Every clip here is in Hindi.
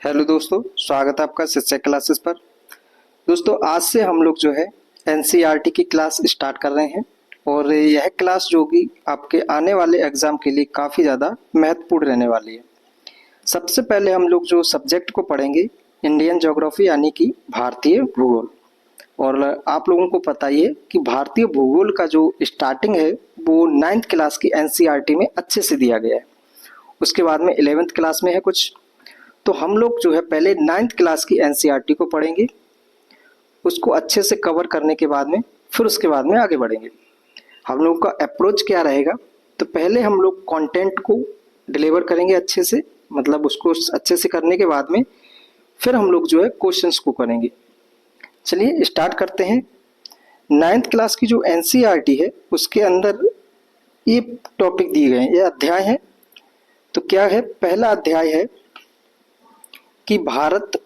हेलो दोस्तों, स्वागत है आपका शिक्षा क्लासेस पर। दोस्तों, आज से हम लोग जो है एनसीईआरटी की क्लास स्टार्ट कर रहे हैं और यह क्लास जो कि आपके आने वाले एग्जाम के लिए काफ़ी ज़्यादा महत्वपूर्ण रहने वाली है। सबसे पहले हम लोग जो सब्जेक्ट को पढ़ेंगे, इंडियन ज्योग्राफी यानी कि भारतीय भूगोल। और आप लोगों को पता ही है कि भारतीय भूगोल का जो स्टार्टिंग है वो 9th क्लास की एनसीईआरटी में अच्छे से दिया गया है। उसके बाद में 11th क्लास में है कुछ। तो हम लोग जो है पहले 9th क्लास की एनसीईआरटी को पढ़ेंगे, उसको अच्छे से कवर करने के बाद में फिर उसके बाद में आगे बढ़ेंगे। हम लोगों का अप्रोच क्या रहेगा, तो पहले हम लोग कंटेंट को डिलीवर करेंगे अच्छे से, मतलब उसको अच्छे से करने के बाद में फिर हम लोग जो है क्वेश्चंस को करेंगे। चलिए स्टार्ट करते हैं। 9th क्लास की जो एनसीईआरटी है उसके अंदर ये टॉपिक दिए गए हैं, ये अध्याय है। तो क्या है, पहला अध्याय है कि भारत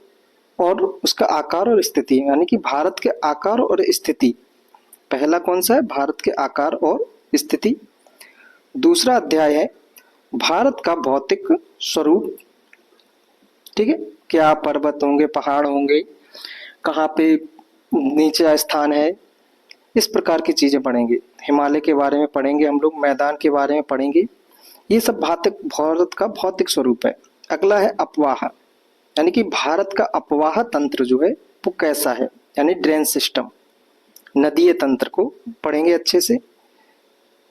और उसका आकार और स्थिति, यानी कि भारत के आकार और स्थिति। पहला कौन सा है, भारत के आकार और स्थिति। दूसरा अध्याय है भारत का भौतिक स्वरूप। ठीक है, क्या पर्वत होंगे, पहाड़ होंगे, कहाँ पे नीचे स्थान है, इस प्रकार की चीजें पढ़ेंगे। हिमालय के बारे में पढ़ेंगे हम लोग, मैदान के बारे में पढ़ेंगे। ये सब भारत का भौतिक स्वरूप है। अगला है अपवाह, यानी कि भारत का अपवाह तंत्र जो है वो कैसा है, यानी ड्रेन सिस्टम, नदीय तंत्र को पढ़ेंगे अच्छे से।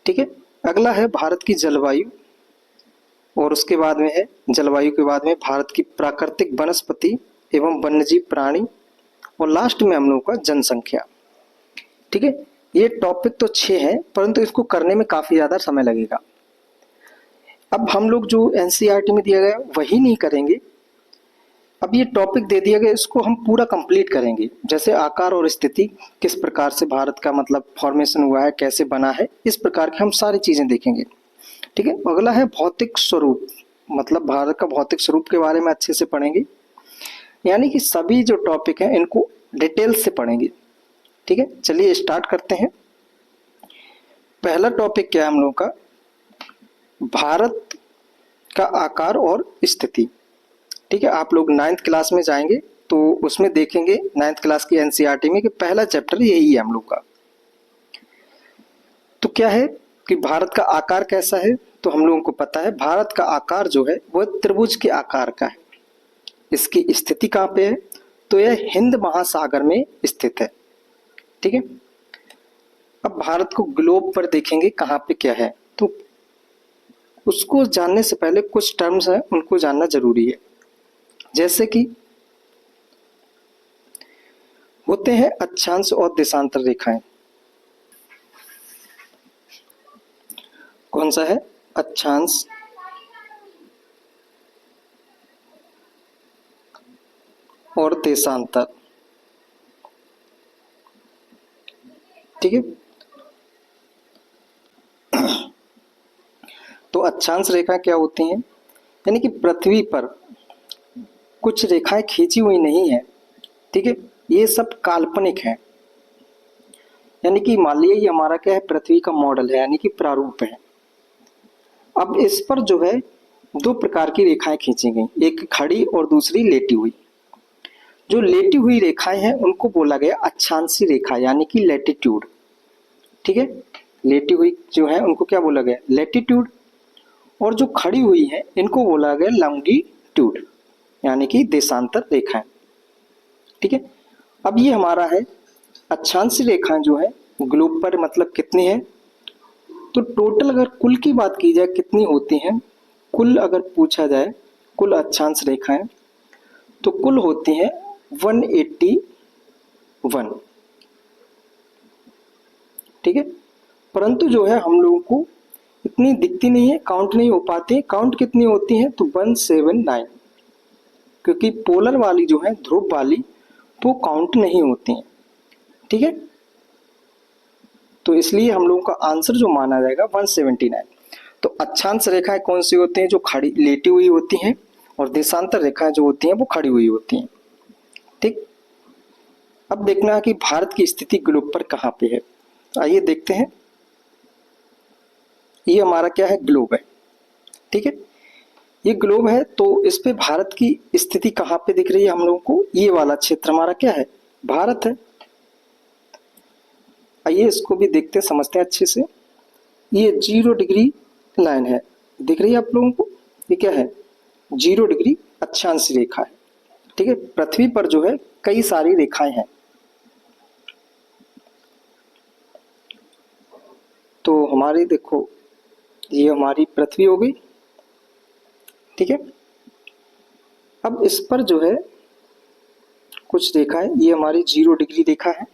ठीक है, अगला है भारत की जलवायु, और उसके बाद में है जलवायु के बाद में भारत की प्राकृतिक वनस्पति एवं वन्यजीव प्राणी, और लास्ट में हम लोगों का जनसंख्या। ठीक है, ये टॉपिक तो 6 है, परंतु इसको करने में काफी ज्यादा समय लगेगा। अब हम लोग जो एनसीईआरटी में दिया गया वही नहीं करेंगे, अब ये टॉपिक दे दिया गया, इसको हम पूरा कंप्लीट करेंगे। जैसे आकार और स्थिति, किस प्रकार से भारत का मतलब फॉर्मेशन हुआ है, कैसे बना है, इस प्रकार की हम सारी चीजें देखेंगे। ठीक है, अगला है भौतिक स्वरूप, मतलब भारत का भौतिक स्वरूप के बारे में अच्छे से पढ़ेंगे, यानी कि सभी जो टॉपिक हैं इनको डिटेल से पढ़ेंगे। ठीक है, चलिए स्टार्ट करते हैं। पहला टॉपिक क्या है हम लोग का, भारत का आकार और स्थिति। ठीक है, आप लोग 9th क्लास में जाएंगे तो उसमें देखेंगे 9th क्लास की एनसीईआरटी में कि पहला चैप्टर यही है हम लोग का। तो क्या है कि भारत का आकार कैसा है, तो हम लोगों को पता है भारत का आकार जो है वह त्रिभुज के आकार का है। इसकी स्थिति कहाँ पे है, तो यह हिंद महासागर में स्थित है। ठीक है, अब भारत को ग्लोब पर देखेंगे कहाँ पे क्या है, तो उसको जानने से पहले कुछ टर्म्स हैं उनको जानना जरूरी है। जैसे कि होते हैं अक्षांश और देशांतर रेखाएं। कौन सा है, अक्षांश और देशांतर। ठीक है, तो अक्षांश रेखा क्या होती हैं, यानी कि पृथ्वी पर कुछ रेखाएं खींची हुई नहीं है। ठीक है, ये सब काल्पनिक है, यानी कि मान लीजिए ये हमारा क्या है, पृथ्वी का मॉडल है, यानी कि प्रारूप है। अब इस पर जो है 2 प्रकार की रेखाएं खींची गई, एक खड़ी और दूसरी लेटी हुई। जो लेटी हुई रेखाएं हैं उनको बोला गया अक्षांशीय रेखा, यानी कि लैटिट्यूड। ठीक है, लेटी हुई जो है उनको क्या बोला गया, लैटिट्यूड। और जो खड़ी हुई है इनको बोला गया लॉन्गिट्यूड, यानी कि देशांतर रेखाएं। ठीक है, अब ये हमारा है अक्षांशीय रेखाएं जो है ग्लोब पर मतलब कितनी है, तो टोटल अगर कुल की बात की जाए कितनी होती हैं, कुल अगर पूछा जाए कुल अक्षांश रेखाएं तो कुल होती हैं 181। ठीक है, परंतु जो है हम लोगों को इतनी दिखती नहीं है, काउंट नहीं हो पाती। काउंट कितनी होती है, तो 179, क्योंकि पोलर वाली जो है, ध्रुव वाली, वो काउंट नहीं होती है। ठीक है, तो इसलिए हम लोगों का आंसर जो माना जाएगा 179। तो अक्षांश रेखाएं कौन सी होती हैं, जो खड़ी लेटी हुई होती हैं, और देशांतर रेखाएं जो होती हैं वो खड़ी हुई होती हैं। ठीक, अब देखना है कि भारत की स्थिति ग्लोब पर कहाँ पे है। आइए देखते हैं, ये हमारा क्या है, ग्लोब है। ठीक है, ये ग्लोब है, तो इस पे भारत की स्थिति कहाँ पे दिख रही है हम लोगों को? ये वाला क्षेत्र हमारा क्या है? भारत है। आइए इसको भी देखते हैं, समझते हैं अच्छे से। ये 0 डिग्री लाइन है, दिख रही है आप लोगों को? ये क्या है? 0 डिग्री अक्षांश रेखा है। ठीक है, पृथ्वी पर जो है कई सारी रेखाएं हैं। तो हमारी देखो, ये हमारी पृथ्वी हो गई। ठीक है, अब इस पर जो है कुछ रेखा है, ये हमारी 0 डिग्री रेखा है।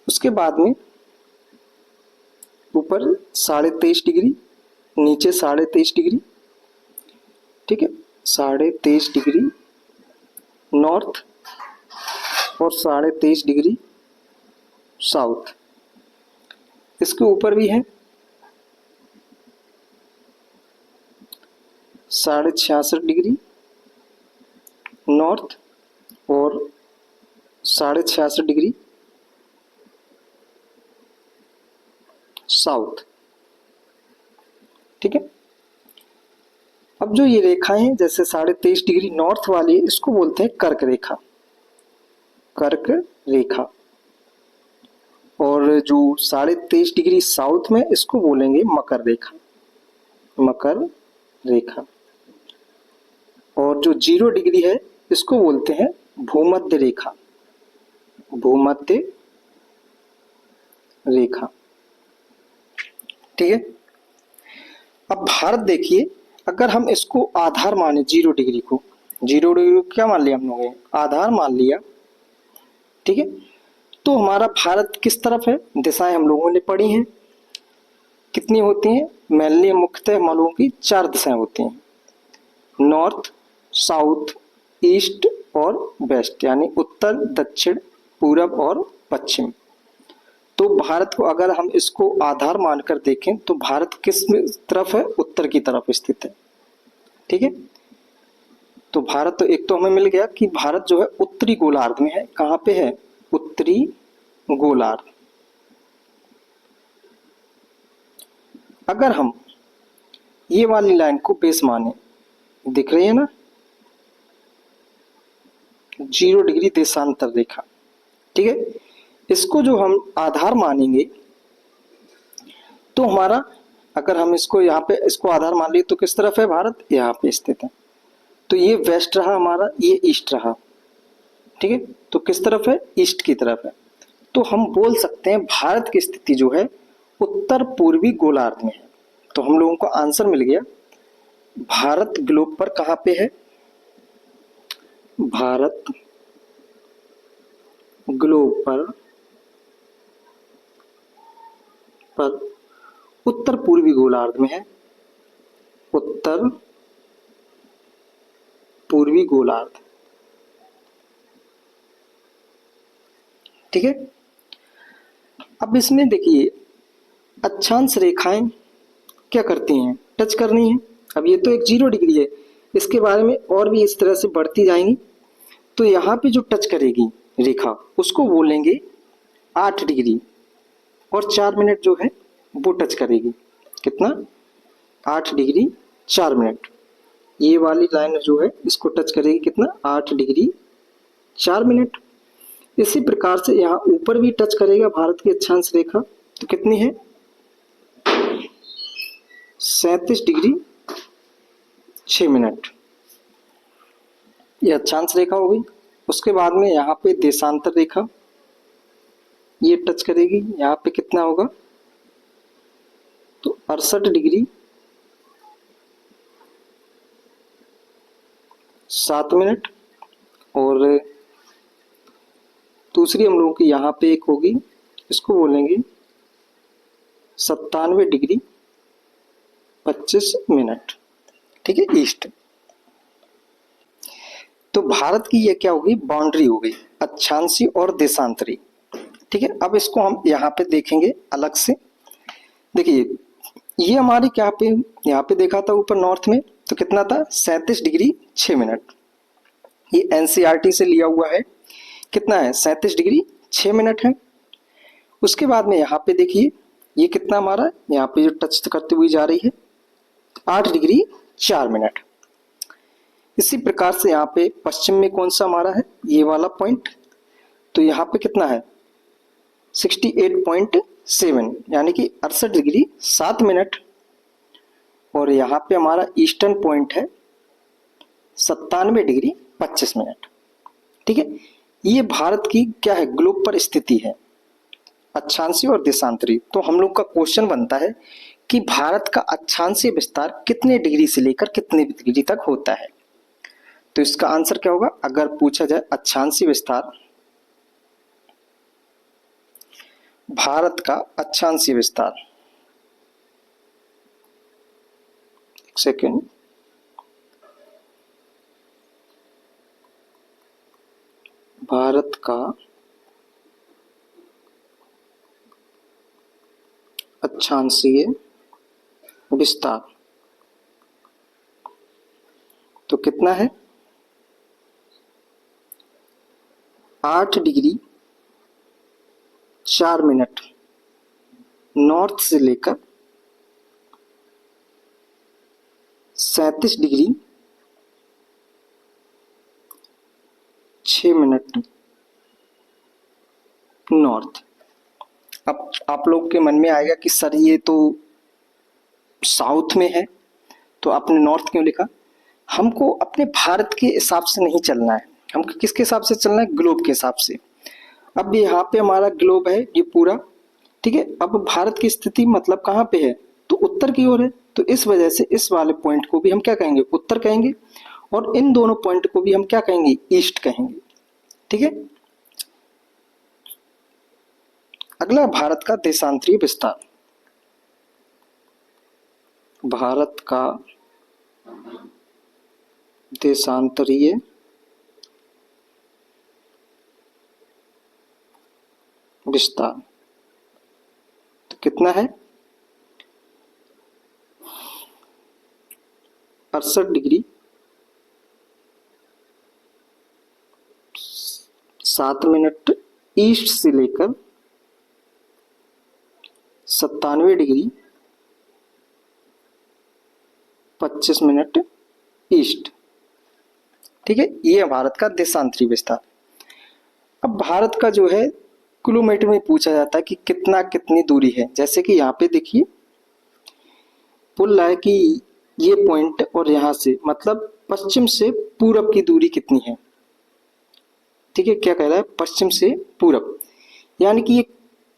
उसके बाद में ऊपर 23.5 डिग्री, नीचे 23.5 डिग्री। ठीक है, 23.5 डिग्री नॉर्थ और 23.5 डिग्री साउथ। इसके ऊपर भी है 66.5 डिग्री नॉर्थ और 66.5 डिग्री साउथ। ठीक है, अब जो ये रेखाएं हैं, जैसे 23.5 डिग्री नॉर्थ वाली है, इसको बोलते हैं कर्क रेखा। कर्क रेखा। और जो 23.5 डिग्री साउथ में, इसको बोलेंगे मकर रेखा। मकर रेखा। और जो 0 डिग्री है, इसको बोलते हैं भूमध्य रेखा। भूमध्य रेखा। ठीक है, अब भारत देखिए, अगर हम इसको आधार माने 0 डिग्री को, 0 डिग्री को क्या मान लिया हम लोगों ने? आधार मान लिया। ठीक है, तो हमारा भारत किस तरफ है? दिशाएं हम लोगों ने पढ़ी हैं, कितनी होती हैं? मेनली मुख्यतः हम लोगों की 4 दिशाएं होती हैं, नॉर्थ, साउथ, ईस्ट और वेस्ट, यानी उत्तर, दक्षिण, पूरब और पश्चिम। तो भारत को अगर हम इसको आधार मानकर देखें तो भारत किस तरफ है? उत्तर की तरफ स्थित है। ठीक है, तो भारत तो एक तो हमें मिल गया कि भारत जो है उत्तरी गोलार्ध में है। कहाँ पे है? उत्तरी गोलार्ध। अगर हम ये वाली लाइन को बेस माने, दिख रही है ना, 0 डिग्री देशांतर रेखा। ठीक है, इसको जो हम आधार मानेंगे तो हमारा, अगर हम इसको यहाँ पे इसको आधार मान लिए तो किस तरफ है भारत? यहाँ पे स्थित है। तो ये वेस्ट रहा हमारा, ये ईस्ट रहा। ठीक है, तो किस तरफ है? ईस्ट की तरफ है। तो हम बोल सकते हैं भारत की स्थिति जो है उत्तर पूर्वी गोलार्ध में है। तो हम लोगों को आंसर मिल गया, भारत ग्लोब पर कहाँ पे है? भारत ग्लोब पर उत्तर पूर्वी गोलार्ध में है। उत्तर पूर्वी गोलार्ध। ठीक है, अब इसमें देखिए, अक्षांश रेखाएं क्या करती हैं? टच करनी है। अब ये तो एक 0 डिग्री है, इसके बारे में और भी इस तरह से बढ़ती जाएंगी। तो यहाँ पे जो टच करेगी रेखा, उसको बोलेंगे 8 डिग्री और 4 मिनट जो है वो टच करेगी। कितना? 8 डिग्री 4 मिनट। ये वाली लाइन जो है इसको टच करेगी कितना? 8 डिग्री 4 मिनट। इसी प्रकार से यहाँ ऊपर भी टच करेगा भारत की अक्षांश रेखा, तो कितनी है? 37 डिग्री 6 मिनट। ये अक्षांश रेखा हो गई। उसके बाद में यहाँ पे देशांतर रेखा, ये टच करेगी, यहाँ पे कितना होगा? तो 68 डिग्री 7 मिनट। और दूसरी हम लोगों की यहाँ पे एक होगी, इसको बोलेंगे 97 डिग्री 25 मिनट। ठीक है, ईस्ट। तो भारत की ये क्या होगी? बाउंड्री हो गई, अक्षांशी और देशांतरी। ठीक है, अब इसको हम यहाँ पे देखेंगे अलग से। देखिए, ये हमारी क्या पे, यहाँ पे देखा था ऊपर नॉर्थ में, तो कितना था? 37 डिग्री 6 मिनट। ये एनसीईआरटी से लिया हुआ है। कितना है? 37 डिग्री 6 मिनट है। उसके बाद में यहाँ पे देखिए, ये कितना हमारा, यहाँ पे जो टच करते हुए जा रही है, 8 डिग्री 4 मिनट। इसी प्रकार से यहाँ पे पश्चिम में कौन सा हमारा है, ये वाला पॉइंट, तो यहाँ पे कितना है 68.7 यानी कि 68 डिग्री 7 मिनट। और यहाँ पे हमारा ईस्टर्न पॉइंट है 97 डिग्री 25 मिनट। ठीक है, ये भारत की क्या है, ग्लोब पर स्थिति है, अक्षांशीय और देशांतरी। तो हम लोग का क्वेश्चन बनता है कि भारत का अक्षांशीय विस्तार कितने डिग्री से लेकर कितने डिग्री तक होता है। तो इसका आंसर क्या होगा, अगर पूछा जाए अक्षांशीय विस्तार, भारत का अक्षांशीय विस्तार, एक सेकेंड, भारत का अक्षांशीय विस्तार तो कितना है 8 डिग्री 4 मिनट नॉर्थ से लेकर 37 डिग्री 6 मिनट नॉर्थ। अब आप लोग के मन में आएगा कि सर ये तो साउथ में है, तो आपने नॉर्थ क्यों लिखा। हमको अपने भारत के हिसाब से नहीं चलना है, हमको किसके हिसाब से चलना है, ग्लोब के हिसाब से। अब यहाँ पे हमारा ग्लोब है ये पूरा, ठीक है। अब भारत की स्थिति मतलब कहाँ पे है, तो उत्तर की ओर है, तो इस वजह से इस वाले पॉइंट को भी हम क्या कहेंगे, उत्तर कहेंगे, और इन दोनों पॉइंट को भी हम क्या कहेंगे, ईस्ट कहेंगे। ठीक है, अगला भारत का देशांतरीय विस्तार। भारत का देशांतरीय विस्तार तो कितना है 68 डिग्री 7 मिनट ईस्ट से लेकर 97 डिग्री 25 मिनट ईस्ट। ठीक है, ये भारत का देशांतरीय विस्तार। अब भारत का जो है किलोमीटर में पूछा जाता है कि कितना कितनी दूरी है। जैसे कि यहाँ पे देखिए बोल रहा है कि ये पॉइंट और यहाँ से मतलब पश्चिम से पूरब की दूरी कितनी है। ठीक है, क्या कह रहा है, पश्चिम से पूरब, यानी कि ये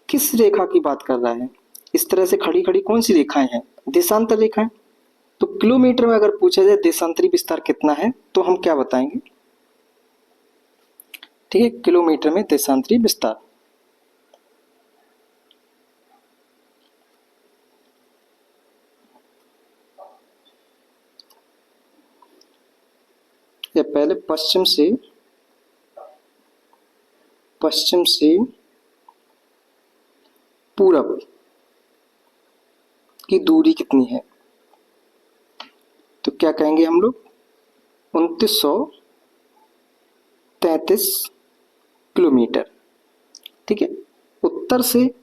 किस रेखा की बात कर रहा है। इस तरह से खड़ी खड़ी कौन सी रेखाएं हैं, देशांतर रेखाएं। तो किलोमीटर में अगर पूछा जाए देशांतरी विस्तार कितना है तो हम क्या बताएंगे। ठीक है, किलोमीटर में देशांतरी विस्तार। या पहले पश्चिम से पूरब की दूरी कितनी है, तो क्या कहेंगे हम लोग 2933 किलोमीटर। ठीक है, उत्तर से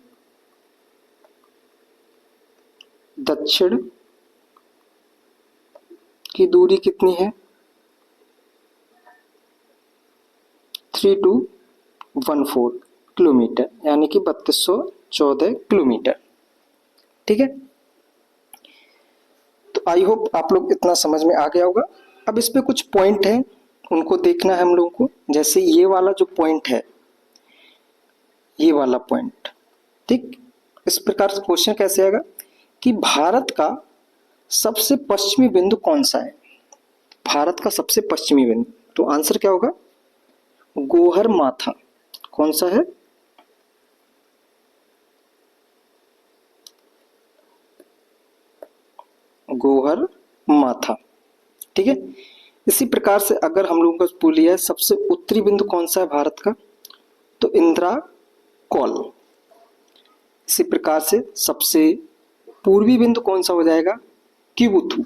दक्षिण की दूरी कितनी है 3214 किलोमीटर, यानी कि 3214 किलोमीटर। ठीक है, तो आई होप आप लोग इतना समझ में आ गया होगा। अब इस पे कुछ पॉइंट हैं, उनको देखना है हम लोगों को। जैसे ये वाला जो पॉइंट है, ये वाला पॉइंट, ठीक, इस प्रकार से क्वेश्चन कैसे आएगा कि भारत का सबसे पश्चिमी बिंदु कौन सा है, भारत का सबसे पश्चिमी बिंदु। तो आंसर क्या होगा, गोहर माथा। कौन सा है, गोहर माथा। ठीक है, इसी प्रकार से अगर हम लोगों को पूछ लिया है सबसे उत्तरी बिंदु कौन सा है भारत का, तो इंदिरा कौल। इसी प्रकार से सबसे पूर्वी बिंदु कौन सा हो जाएगा, किबुथु।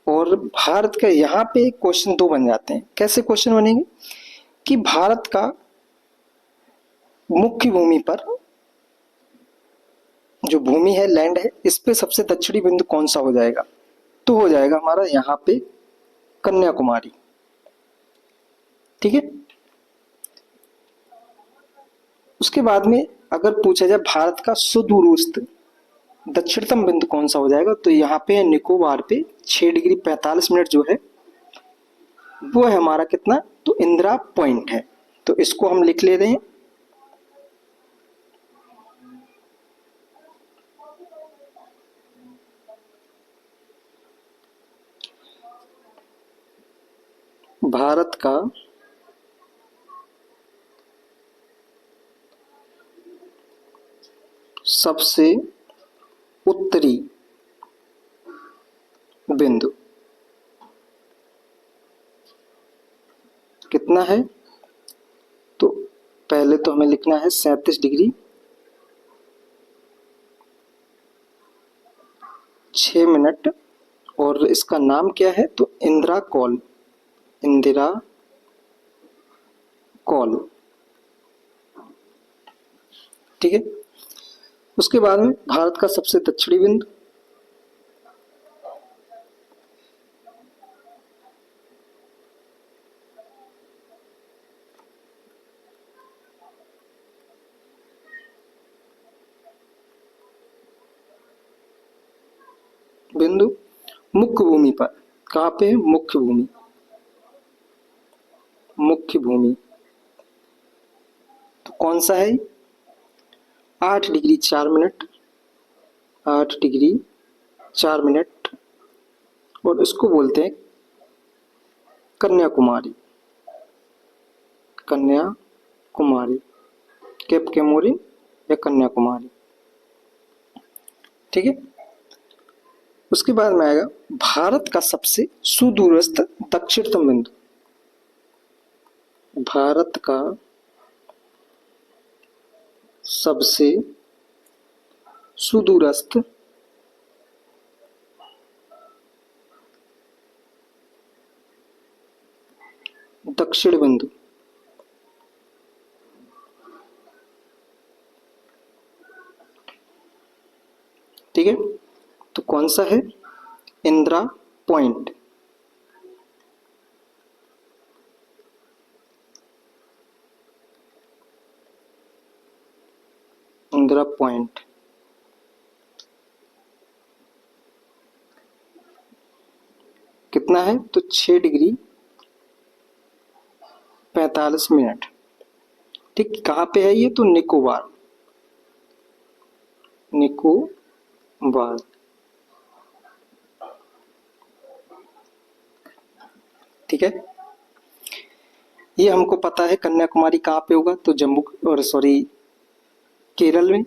और भारत का यहाँ पे क्वेश्चन दो बन जाते हैं। कैसे क्वेश्चन बनेंगे कि भारत का मुख्य भूमि पर जो भूमि है, लैंड है, इस पे सबसे दक्षिणी बिंदु कौन सा हो जाएगा। तो हो जाएगा हमारा यहाँ पे कन्याकुमारी। ठीक है। उसके बाद में अगर पूछा जाए भारत का सुदूरस्थ दक्षिणतम बिंदु कौन सा हो जाएगा, तो यहाँ पे निकोबार पे 6 डिग्री 45 मिनट जो है वो है हमारा कितना, तो इंदिरा पॉइंट है। तो इसको हम लिख ले रहे हैं। भारत का सबसे उत्तरी बिंदु कितना है, तो पहले तो हमें लिखना है 37 डिग्री 6 मिनट, और इसका नाम क्या है, तो इंदिरा कॉल, इंदिरा कॉल। ठीक है। उसके बाद में भारत का सबसे दक्षिणी बिंदु, बिंदु मुख्य भूमि पर, कहाँ पे है, मुख्य भूमि, मुख्य भूमि तो कौन सा है, 8 डिग्री 4 मिनट, 8 डिग्री 4 मिनट, और इसको बोलते हैं कन्याकुमारी, कन्याकुमारी, केप केमोरी या कन्याकुमारी। ठीक है। उसके बाद में आएगा भारत का सबसे सुदूरस्थ दक्षिणतम बिंदु, भारत का सबसे सुदूरस्थ दक्षिण बिंदु, ठीक है, तो कौन सा है, इंदिरा पॉइंट। इंदिरा पॉइंट कितना है, तो 6 डिग्री 45 मिनट। ठीक, कहाँ पे है ये, तो निकोबार, निकोबार। ठीक है। ये हमको पता है कन्याकुमारी कहाँ पे होगा, तो जम्मू और सॉरी केरल में।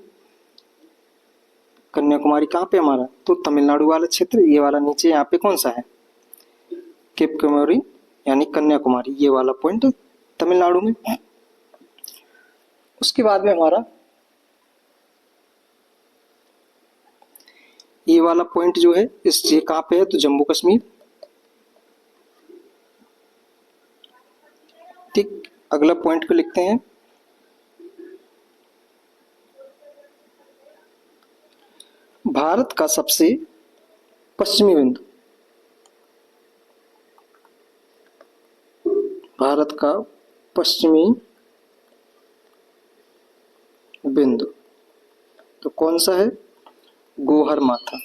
कन्याकुमारी कहाँ पे हमारा, तो तमिलनाडु वाला क्षेत्र, ये वाला नीचे यहाँ पे कौन सा है, केप केमोरी यानी कन्याकुमारी, ये वाला पॉइंट तमिलनाडु में। उसके बाद में हमारा ये वाला पॉइंट जो है इस ये कहाँ पे है, तो जम्मू कश्मीर। ठीक, अगला पॉइंट को लिखते हैं, भारत का सबसे पश्चिमी बिंदु, भारत का पश्चिमी बिंदु तो कौन सा है, गोहर माथा।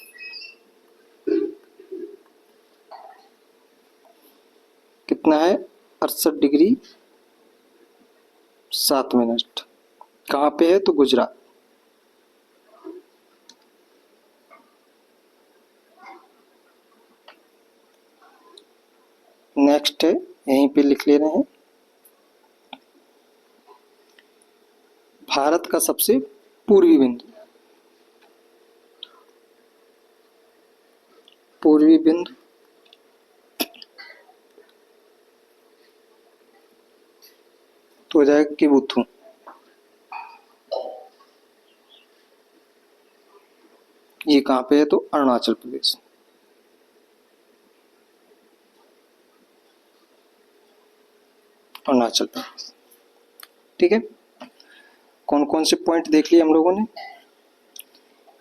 कितना है, 68 डिग्री 7 मिनट। कहाँ पे है, तो गुजरात। नेक्स्ट है, यहीं पे लिख ले रहे हैं, भारत का सबसे पूर्वी बिंदु, पूर्वी बिंदु तो हो जाएगा किबुथु। ये कहाँ पे है, तो अरुणाचल प्रदेश। अरुणाचल प्रदेश। ठीक है। कौन कौन से पॉइंट देख लिए हम लोगों ने,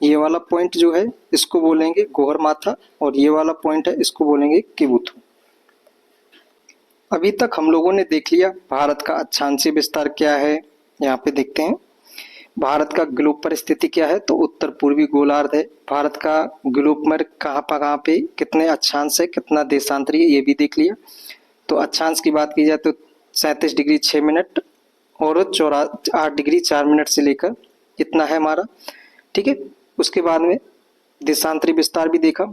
ये वाला पॉइंट जो है इसको बोलेंगे गोहर माथा, और ये वाला पॉइंट है इसको बोलेंगे किबुथु। अभी तक हम लोगों ने देख लिया भारत का अक्षांशीय विस्तार क्या है। यहाँ पे देखते हैं भारत का ग्लोब पर स्थिति क्या है, तो उत्तर पूर्वी गोलार्ध है। भारत का ग्लोब में कहाँ पे कितने अक्षांश है, कितना देशांतरी है, ये भी देख लिया। तो अक्षांश की बात की जाए तो 37 डिग्री 6 मिनट और 8 डिग्री 4 मिनट से लेकर इतना है हमारा, ठीक है। उसके बाद में देशांतरी विस्तार भी देखा,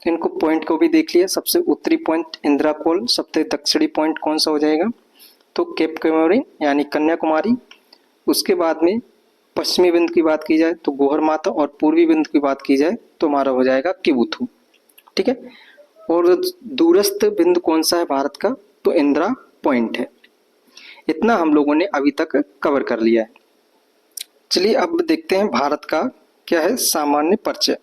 इनको पॉइंट को भी देख लिया। सबसे उत्तरी पॉइंट इंदिरा कोल, सबसे दक्षिणी पॉइंट कौन सा हो जाएगा, तो केप कमोरिन यानी कन्याकुमारी। उसके बाद में पश्चिमी बिंदु की बात की जाए तो गोहर माथा, और पूर्वी बिंदु की बात की जाए तो हमारा हो जाएगा किबुथु, ठीक है। और दूरस्थ बिंदु कौन सा है भारत का, तो इंदिरा पॉइंट है। इतना हम लोगों ने अभी तक कवर कर लिया है। चलिए अब देखते हैं भारत का क्या है सामान्य परिचय।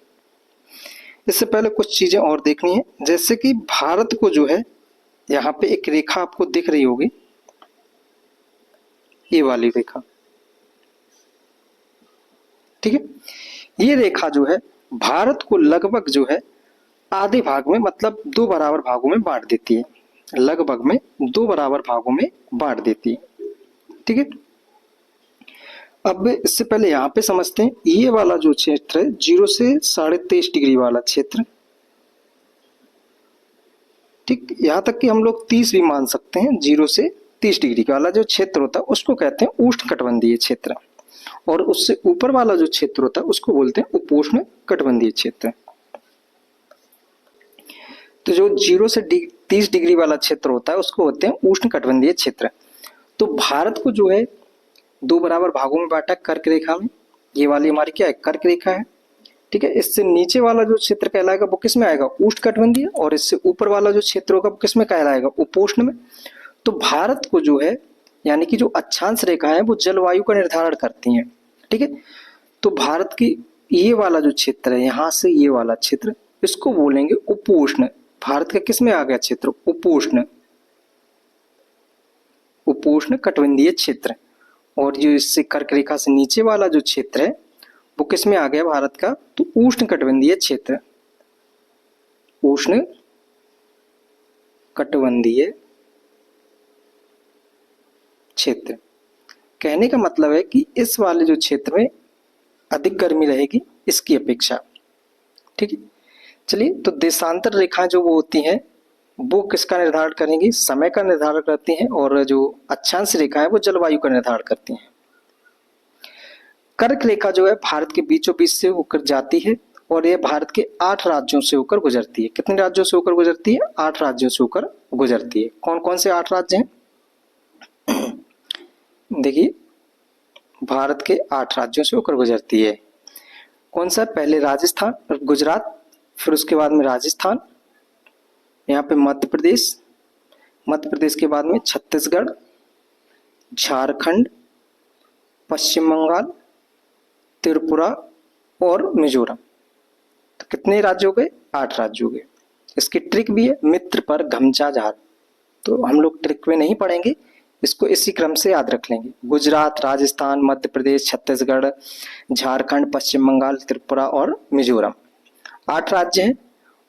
इससे पहले कुछ चीजें और देखनी है, जैसे कि भारत को जो है यहाँ पे एक रेखा आपको दिख रही होगी, ये वाली रेखा, ठीक है। ये रेखा जो है भारत को लगभग जो है आधे भाग में, मतलब 2 बराबर भागों में बांट देती है, लगभग में 2 बराबर भागों में बांट देती है, ठीक है। अब इससे पहले यहाँ पे समझते हैं ये वाला जो क्षेत्र है 0 से 23.5 डिग्री वाला क्षेत्र, ठीक, यहाँ तक कि हम लोग 30 भी मान सकते हैं। 0 से 30 डिग्री वाला जो क्षेत्र होता है उसको कहते हैं उष्णकटिबंधीय क्षेत्र, और उससे ऊपर वाला जो क्षेत्र होता है उसको बोलते हैं उपोष्ण कटिबंधीय क्षेत्र। तो जो 0 से 30 डिग्री वाला क्षेत्र होता है उसको होते हैं उष्ण कटिबंधीय क्षेत्र। तो भारत को जो है 2 बराबर भागों में बांटा कर्क रेखा में, ये वाली हमारी क्या है कर्क रेखा है, ठीक है। इससे नीचे वाला जो क्षेत्र कहलाएगा वो किस में आएगा उष्ण कटिबंधीय, और इससे ऊपर वाला जो क्षेत्र होगा वो किस में कहलाएगा उपोष्ण में। तो भारत को जो है यानी कि जो अक्षांश रेखा है वो जलवायु का निर्धारण करती हैं, ठीक है। तो भारत की ये वाला जो क्षेत्र है यहाँ से ये वाला क्षेत्र, इसको बोलेंगे उपोष्ण। भारत का किस में आ गया क्षेत्र उपोष्ण, उपोष्ण कटिबंधीय क्षेत्र। और जो इससे कर्क रेखा से नीचे वाला जो क्षेत्र है वो किस में आ गया भारत का, तो उष्ण कटिबंधीय क्षेत्र, उष्ण कटिबंधीय क्षेत्र। कहने का मतलब है कि इस वाले जो क्षेत्र में अधिक गर्मी रहेगी इसकी अपेक्षा, ठीक है। चलिए तो देशांतर रेखाएं जो वो होती हैं वो किसका निर्धारण करेंगी, समय का निर्धारण करती हैं, और जो अक्षांश रेखा है वो जलवायु का निर्धारण करती हैं। कर्क रेखा जो है भारत के बीचों बीच से होकर जाती है, और ये भारत के 8 राज्यों से होकर गुजरती है। कितने राज्यों से होकर गुजरती है, 8 राज्यों से होकर गुजरती है। कौन कौन से 8 राज्य हैं, देखिए भारत के 8 राज्यों से होकर गुजरती है। कौन सा, पहले राजस्थान, गुजरात, फिर उसके बाद में राजस्थान, यहाँ पे मध्य प्रदेश, मध्य प्रदेश के बाद में छत्तीसगढ़, झारखंड, पश्चिम बंगाल, त्रिपुरा और मिजोरम। तो कितने राज्य हो गए, 8 राज्य हो गए। इसकी ट्रिक भी है, मित्र पर घमचा झार, तो हम लोग ट्रिक में नहीं पढ़ेंगे, इसको इसी क्रम से याद रख लेंगे। गुजरात, राजस्थान, मध्य प्रदेश, छत्तीसगढ़, झारखंड, पश्चिम बंगाल, त्रिपुरा और मिजोरम, 8 राज्य हैं।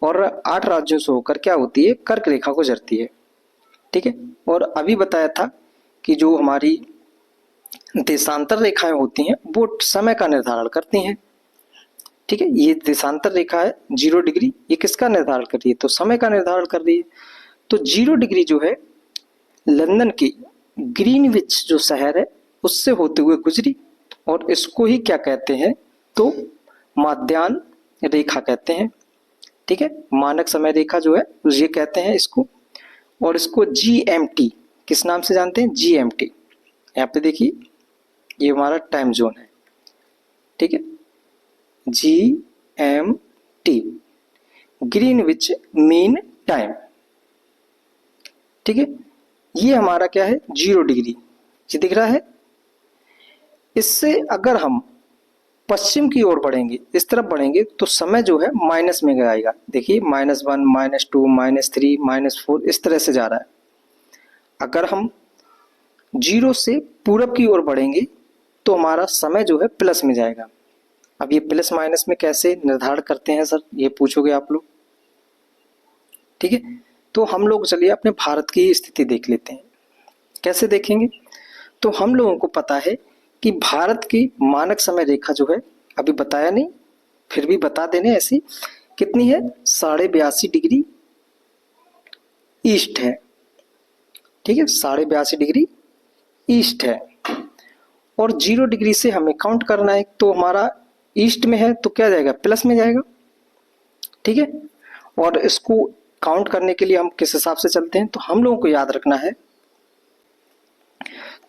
और 8 राज्यों से होकर क्या होती है, कर्क रेखा गुजरती है, ठीक है। और अभी बताया था कि जो हमारी देशांतर रेखाएं होती हैं वो समय का निर्धारण करती हैं, ठीक है। ये देशांतर रेखा है 0 डिग्री, ये किसका निर्धारण कर रही है, तो समय का निर्धारण कर रही है। तो 0 डिग्री जो है लंदन की ग्रीनविच जो शहर है उससे होते हुए गुजरी, और इसको ही क्या कहते हैं, तो माध्याह्न रेखा कहते हैं, ठीक है। मानक समय रेखा जो है ये कहते हैं इसको, और इसको GMT किस नाम से जानते हैं, GMT। यहाँ पे देखिए ये हमारा टाइम जोन है, ठीक है, GMT, ग्रीनविच मीन टाइम, ठीक है। ये हमारा क्या है 0 डिग्री, ये दिख रहा है। इससे अगर हम पश्चिम की ओर बढ़ेंगे, इस तरफ बढ़ेंगे, तो समय जो है माइनस में आएगा। देखिए -1, -2, -3, -4 इस तरह से जा रहा है। अगर हम 0 से पूरब की ओर बढ़ेंगे तो हमारा समय जो है प्लस में जाएगा, अब ये प्लस माइनस में कैसे निर्धारण करते हैं सर, ये पूछोगे आप लोग। ठीक है, तो हम लोग चलिए अपने भारत की स्थिति देख लेते हैं। कैसे देखेंगे, तो हम लोगों को पता है कि भारत की मानक समय रेखा जो है, अभी बताया नहीं फिर भी बता देने ऐसी, कितनी है, 82.5 डिग्री ईस्ट है। ठीक है, 82.5 डिग्री ईस्ट है और 0 डिग्री से हमें काउंट करना है, तो हमारा ईस्ट में है तो क्या जाएगा, प्लस में जाएगा। ठीक है, और इसको काउंट करने के लिए हम किस हिसाब से चलते हैं, तो हम लोगों को याद रखना है,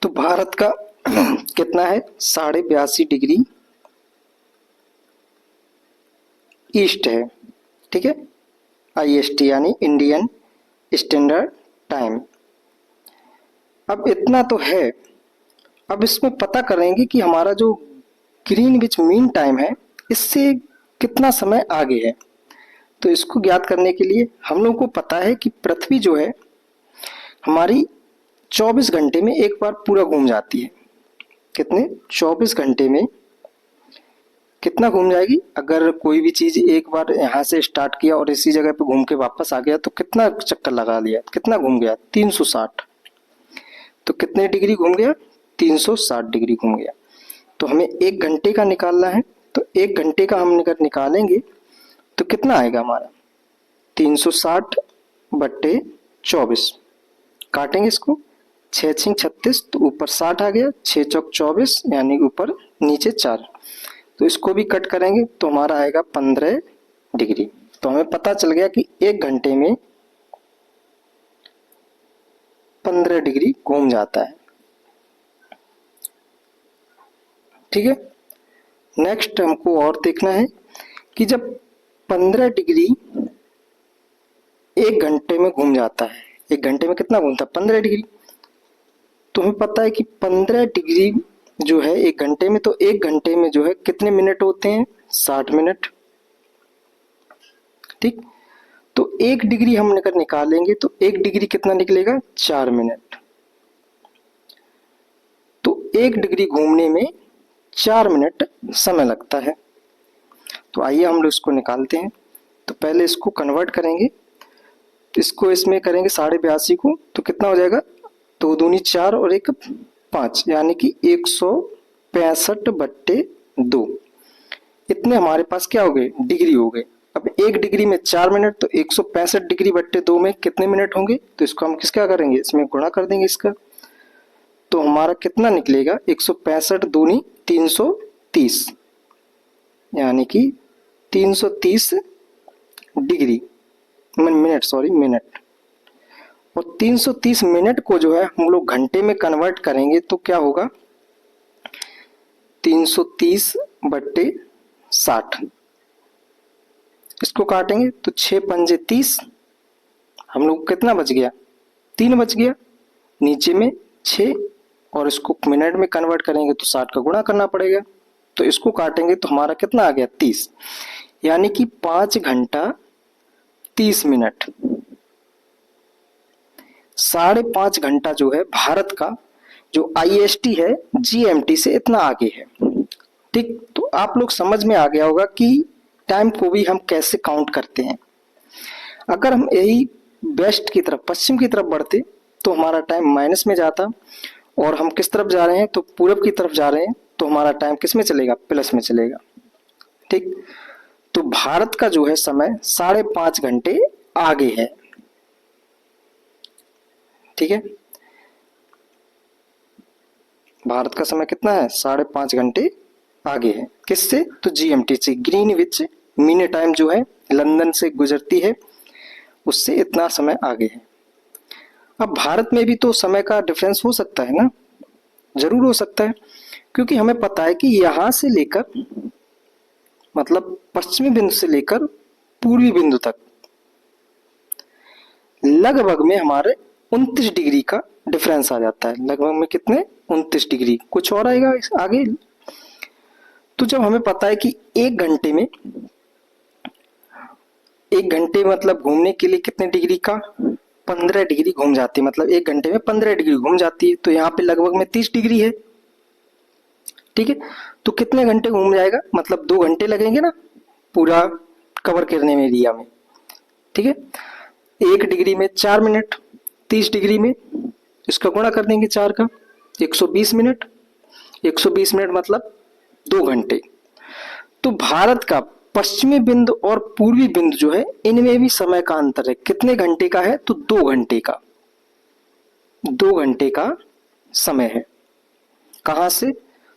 तो भारत का कितना है, 82.5 डिग्री ईस्ट है। ठीक है, IST यानी इंडियन स्टैंडर्ड टाइम। अब इतना तो है, अब इसमें पता करेंगे कि हमारा जो ग्रीनविच मीन टाइम है इससे कितना समय आगे है। तो इसको ज्ञात करने के लिए हम लोगों को पता है कि पृथ्वी जो है हमारी 24 घंटे में एक बार पूरा घूम जाती है। कितने, 24 घंटे में कितना घूम जाएगी, अगर कोई भी चीज एक बार यहाँ से स्टार्ट किया और इसी जगह पे घूम के वापस आ गया तो कितना चक्कर लगा लिया, कितना घूम गया, 360। तो कितने डिग्री घूम गया, 360 डिग्री घूम गया। तो हमें 1 घंटे का निकालना है, तो 1 घंटे का हम निकालेंगे तो कितना आएगा हमारा, 360 बट्टे 24, काटेंगे इसको, 6 6 36, तो ऊपर 60 आ गया, 6 चौक 24 यानी ऊपर नीचे 4, तो इसको भी कट करेंगे तो हमारा आएगा 15 डिग्री। तो हमें पता चल गया कि 1 घंटे में 15 डिग्री घूम जाता है। ठीक है, नेक्स्ट हमको और देखना है कि जब 15 डिग्री 1 घंटे में घूम जाता है, 1 घंटे में कितना घूमता है, 15 डिग्री। तो हमें पता है कि 15 डिग्री जो है 1 घंटे में, तो 1 घंटे में जो है कितने मिनट होते हैं, 60 मिनट। ठीक, तो 1 डिग्री हम निकालेंगे तो 1 डिग्री कितना निकलेगा, 4 मिनट। तो 1 डिग्री घूमने में 4 मिनट समय लगता है। तो आइए हम लोग इसको निकालते हैं। तो पहले इसको कन्वर्ट करेंगे, इसको इसमें करेंगे 82.5 को, तो कितना हो जाएगा, 2 दूनी 4 और 1 5, यानी कि 165 बट्टे 2, इतने हमारे पास क्या हो गए, डिग्री हो गए। अब 1 डिग्री में 4 मिनट, तो 165 डिग्री बट्टे 2 में कितने मिनट होंगे, तो इसको हम किसका करेंगे, इसमें गुणा कर देंगे इसका, तो हमारा कितना निकलेगा, 165 दूनी 330, यानी कि 330 डिग्री मिनट, सॉरी मिनट। और 330 मिनट को जो है हम लोग घंटे में कन्वर्ट करेंगे तो क्या होगा, 330 बट्टे 60, इसको काटेंगे तो 6 पंजे 30, हम लोग कितना बच गया, 3 बच गया, नीचे में 6, और इसको मिनट में कन्वर्ट करेंगे तो 60 का गुणा करना पड़ेगा, तो इसको काटेंगे तो हमारा कितना आ गया, 30, यानी कि 5 घंटा 30 मिनट। 5.5 घंटा जो है भारत का जो IST है GMT से इतना आगे है। ठीक, तो आप लोग समझ में आ गया होगा कि टाइम को भी हम कैसे काउंट करते हैं। अगर हम यही वेस्ट की तरफ, पश्चिम की तरफ बढ़ते तो हमारा टाइम माइनस में जाता, और हम किस तरफ जा रहे हैं, तो पूरब की तरफ जा रहे हैं, तो हमारा टाइम किस में चलेगा, प्लस में चलेगा। ठीक, तो भारत का जो है समय 5.5 घंटे आगे है। ठीक है, भारत का समय कितना है, 5.5 घंटे आगे है, किससे, तो GMT से, ग्रीनविच मीन टाइम जो है लंदन से गुजरती है, उससे इतना समय आगे है। अब भारत में भी तो समय का डिफरेंस हो सकता है ना, जरूर हो सकता है, क्योंकि हमें पता है कि यहां से लेकर, मतलब पश्चिमी बिंदु से लेकर पूर्वी बिंदु तक लगभग में हमारे 29 डिग्री का डिफरेंस आ जाता है। लगभग में कितने, 29 डिग्री, कुछ और आएगा आगे। तो जब हमें पता है कि 1 घंटे में, 1 घंटे मतलब घूमने के लिए कितने डिग्री का, 15 डिग्री घूम जाती है, मतलब 1 घंटे में 15 डिग्री घूम जाती है, तो यहाँ पे लगभग में 30 डिग्री है। ठीक है, तो कितने घंटे घूम जाएगा, मतलब 2 घंटे लगेंगे ना पूरा कवर करने में एरिया में। ठीक है, 1 डिग्री में 4 मिनट, 30 डिग्री में इसका गुणा कर देंगे 4 का, 120 मिनट। 120 मिनट मतलब 2 घंटे। तो भारत का पश्चिमी बिंदु और पूर्वी बिंदु जो है इनमें भी समय का अंतर है। कितने घंटे का है, तो 2 घंटे का, 2 घंटे का समय है। कहां से,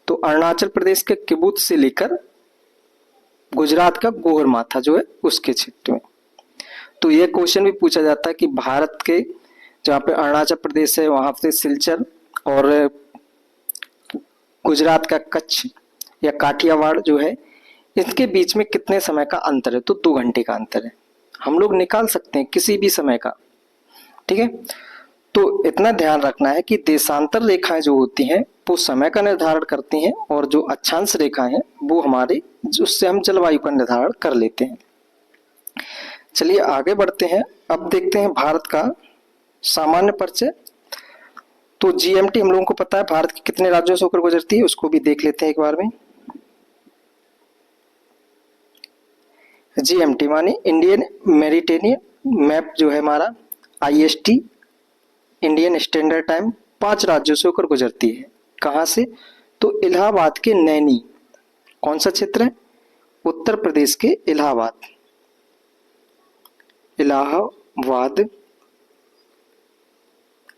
तो अरुणाचल प्रदेश के किबुत्स से लेकर गुजरात का गोहरमाथा जो है उसके क्षेत्र में। तो यह क्वेश्चन भी पूछा जाता है कि भारत के जहाँ पे अरुणाचल प्रदेश है वहां से सिलचर और गुजरात का कच्छ या काठियावाड़ जो है इसके बीच में कितने समय का अंतर है, तो 2 घंटे का अंतर है। हम लोग निकाल सकते हैं किसी भी समय का। ठीक है, तो इतना ध्यान रखना है कि देशांतर रेखाएं जो होती हैं वो समय का निर्धारण करती हैं और जो अक्षांश रेखाएं हैं वो हमारे, उससे हम जलवायु का निर्धारण कर लेते हैं। चलिए आगे बढ़ते हैं। अब देखते हैं भारत का सामान्य परिचय। तो जीएमटी हम लोगों को पता है भारत के कितने राज्यों से होकर गुजरती है, उसको भी देख लेते हैं एक बार में। जीएमटी माने इंडियन मेरिटेनियन मैप जो है हमारा, आईएसटी इंडियन स्टैंडर्ड टाइम 5 राज्यों से होकर गुजरती है। कहां से, तो इलाहाबाद के नैनी, कौन सा क्षेत्र है, उत्तर प्रदेश के इलाहाबाद, इलाहाबाद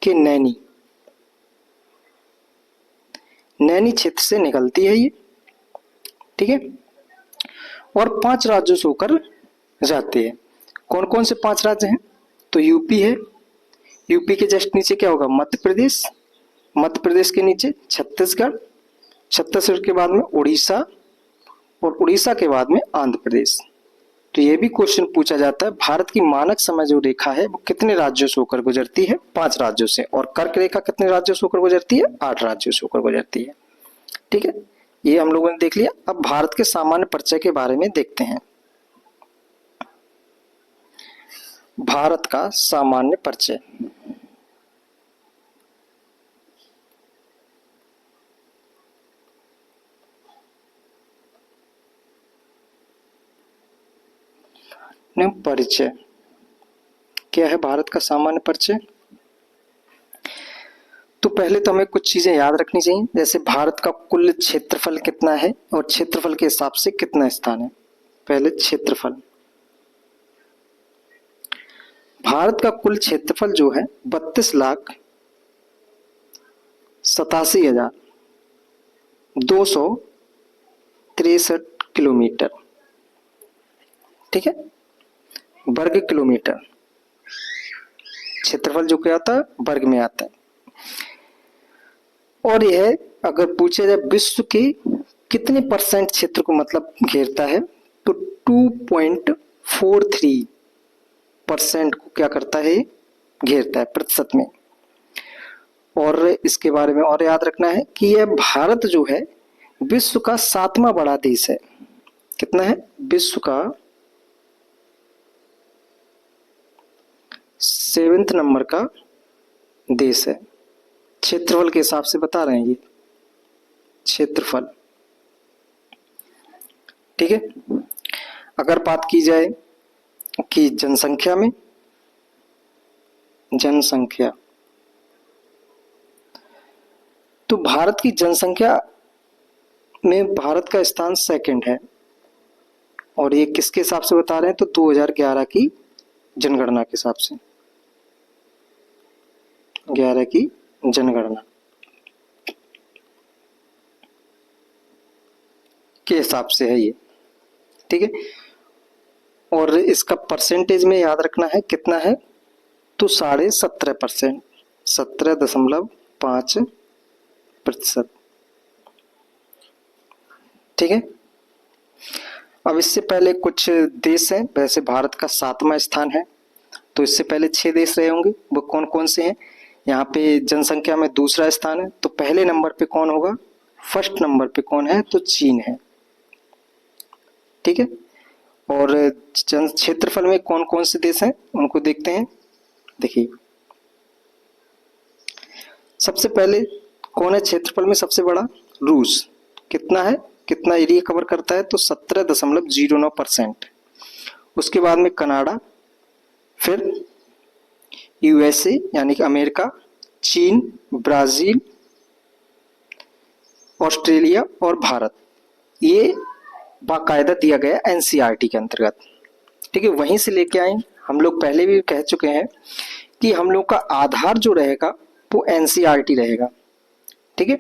के नैनी, नैनी क्षेत्र से निकलती है ये। ठीक है, और 5 राज्यों से होकर जाते हैं। कौन कौन से 5 राज्य हैं, तो यूपी है, यूपी के जस्ट नीचे क्या होगा, मध्य प्रदेश, मध्य प्रदेश के नीचे छत्तीसगढ़, छत्तीसगढ़ के बाद में उड़ीसा और उड़ीसा के बाद में आंध्र प्रदेश। तो ये भी क्वेश्चन पूछा जाता है भारत की मानक समय जो रेखा है वो कितने राज्यों से होकर गुजरती है, 5 राज्यों से। और कर्क रेखा कितने राज्यों से होकर गुजरती है, 8 राज्यों से होकर गुजरती है। ठीक है, ये हम लोगों ने देख लिया। अब भारत के सामान्य परिचय के बारे में देखते हैं। भारत का सामान्य परिचय, परिचय क्या है भारत का सामान्य परिचय। तो पहले तो हमें कुछ चीजें याद रखनी चाहिए, जैसे भारत का कुल क्षेत्रफल कितना है और क्षेत्रफल के हिसाब से कितना स्थान है। पहले क्षेत्रफल, भारत का कुल क्षेत्रफल जो है 32,87,263 किलोमीटर। ठीक है, वर्ग किलोमीटर। क्षेत्रफल जो क्या आता है, वर्ग में आता है। और यह अगर पूछा जाए विश्व के कितने परसेंट क्षेत्र को मतलब घेरता है, तो 2.43% को क्या करता है, घेरता है प्रतिशत में। और इसके बारे में और याद रखना है कि यह भारत जो है विश्व का 7वां बड़ा देश है। कितना है, विश्व का 7th नंबर का देश है। क्षेत्रफल के हिसाब से बता रहे हैं ये क्षेत्रफल। ठीक है, अगर बात की जाए कि जनसंख्या में, जनसंख्या, तो भारत की जनसंख्या में भारत का स्थान 2nd है। और ये किसके हिसाब से बता रहे हैं, तो 2011 की जनगणना के हिसाब से, 11 की जनगणना के हिसाब से है ये। ठीक है, और इसका परसेंटेज में याद रखना है कितना है, तो 17.5%, 17.5%। ठीक है, अब इससे पहले कुछ देश हैं, वैसे भारत का 7वां स्थान है, तो इससे पहले 6 देश रहे होंगे, वो कौन कौन से हैं। यहाँ पे जनसंख्या में दूसरा स्थान है, तो पहले नंबर पे कौन होगा, फर्स्ट नंबर पे कौन है, तो चीन है। ठीक है, और जन क्षेत्रफल में कौन कौन से देश हैं उनको देखते हैं। देखिए सबसे पहले कौन है क्षेत्रफल में सबसे बड़ा, रूस, कितना है, कितना एरिया कवर करता है, तो 17.09%। उसके बाद में कनाडा, फिर यूएसए यानी कि अमेरिका, चीन, ब्राजील, ऑस्ट्रेलिया और भारत, ये बाकायदा दिया गया एनसीईआरटी के अंतर्गत। ठीक है, वहीं से लेके आए। हम लोग पहले भी कह चुके हैं कि हम लोग का आधार जो रहेगा वो एनसीईआरटी रहेगा। ठीक है,